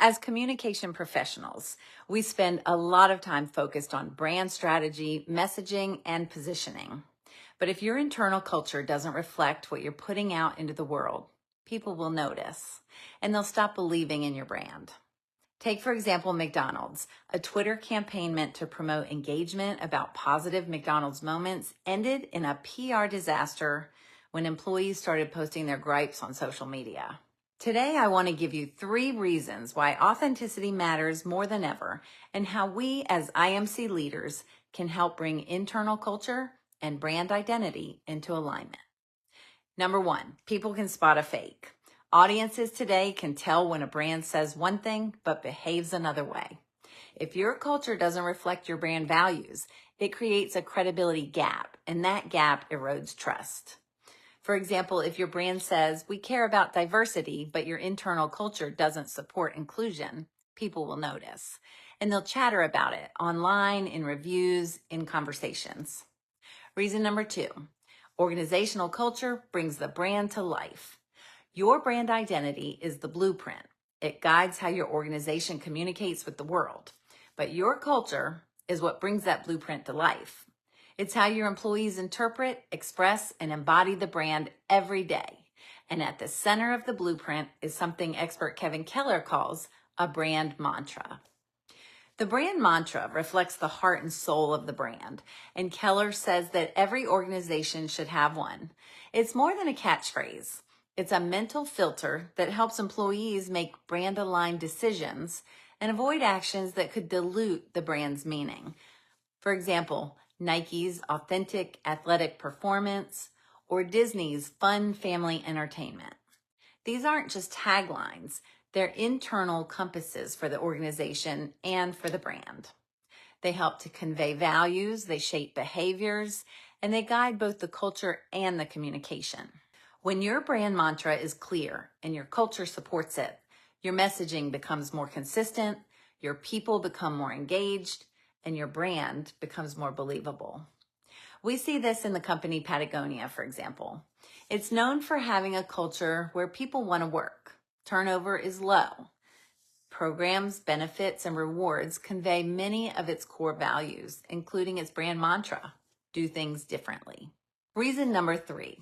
As communication professionals, we spend a lot of time focused on brand strategy, messaging, and positioning. But if your internal culture doesn't reflect what you're putting out into the world, people will notice and they'll stop believing in your brand. Take, for example, McDonald's. A Twitter campaign meant to promote engagement about positive McDonald's moments ended in a PR disaster when employees started posting their gripes on social media. Today, I want to give you 3 reasons why authenticity matters more than ever and how we as IMC leaders can help bring internal culture and brand identity into alignment. Number 1, people can spot a fake. Audiences today can tell when a brand says one thing but behaves another way. If your culture doesn't reflect your brand values, it creates a credibility gap, and that gap erodes trust. For example, if your brand says, we care about diversity, but your internal culture doesn't support inclusion, people will notice. And they'll chatter about it online, in reviews, in conversations. Reason number 2, organizational culture brings the brand to life. Your brand identity is the blueprint. It guides how your organization communicates with the world. But your culture is what brings that blueprint to life. It's how your employees interpret, express, and embody the brand every day. And at the center of the blueprint is something expert Kevin Keller calls a brand mantra. The brand mantra reflects the heart and soul of the brand, and Keller says that every organization should have one. It's more than a catchphrase. It's a mental filter that helps employees make brand-aligned decisions and avoid actions that could dilute the brand's meaning. For example, Nike's authentic athletic performance or Disney's fun family entertainment. These aren't just taglines, they're internal compasses for the organization and for the brand. They help to convey values, they shape behaviors, and they guide both the culture and the communication. When your brand mantra is clear and your culture supports it, your messaging becomes more consistent, your people become more engaged, and your brand becomes more believable. We see this in the company Patagonia, for example. It's known for having a culture where people want to work. Turnover is low. Programs, benefits, and rewards convey many of its core values, including its brand mantra, do things differently. Reason number 3,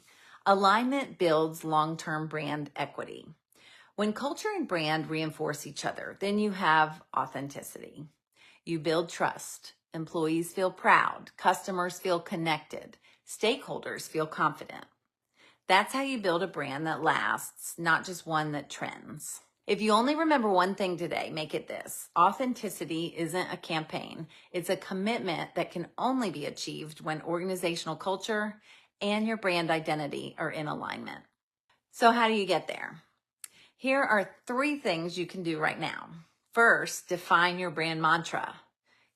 alignment builds long-term brand equity. When culture and brand reinforce each other, then you have authenticity. You build trust. Employees feel proud. Customers feel connected. Stakeholders feel confident. That's how you build a brand that lasts, not just one that trends. If you only remember one thing today, make it this. Authenticity isn't a campaign. It's a commitment that can only be achieved when organizational culture and your brand identity are in alignment. So how do you get there? Here are 3 things you can do right now. First, define your brand mantra.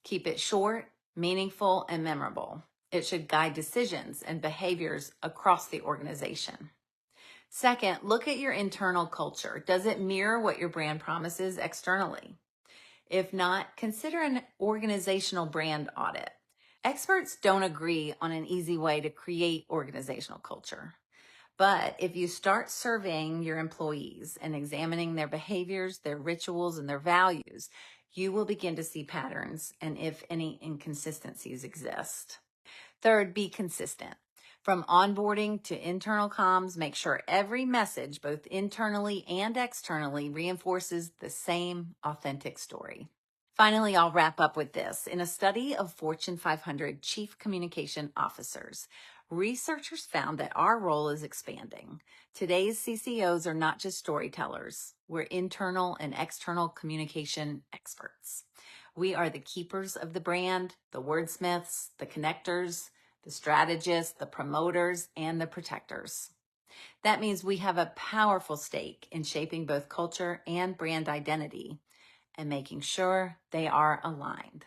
Keep it short, meaningful, and memorable. It should guide decisions and behaviors across the organization. Second, look at your internal culture. Does it mirror what your brand promises externally? If not, consider an organizational brand audit. Experts don't agree on an easy way to create organizational culture. But if you start surveying your employees and examining their behaviors, their rituals, and their values, you will begin to see patterns and if any inconsistencies exist. Third, be consistent. From onboarding to internal comms, make sure every message, both internally and externally, reinforces the same authentic story. Finally, I'll wrap up with this. In a study of Fortune 500 chief communication officers, researchers found that our role is expanding. Today's CCOs are not just storytellers. We're internal and external communication experts. We are the keepers of the brand, the wordsmiths, the connectors, the strategists, the promoters, and the protectors. That means we have a powerful stake in shaping both culture and brand identity and making sure they are aligned.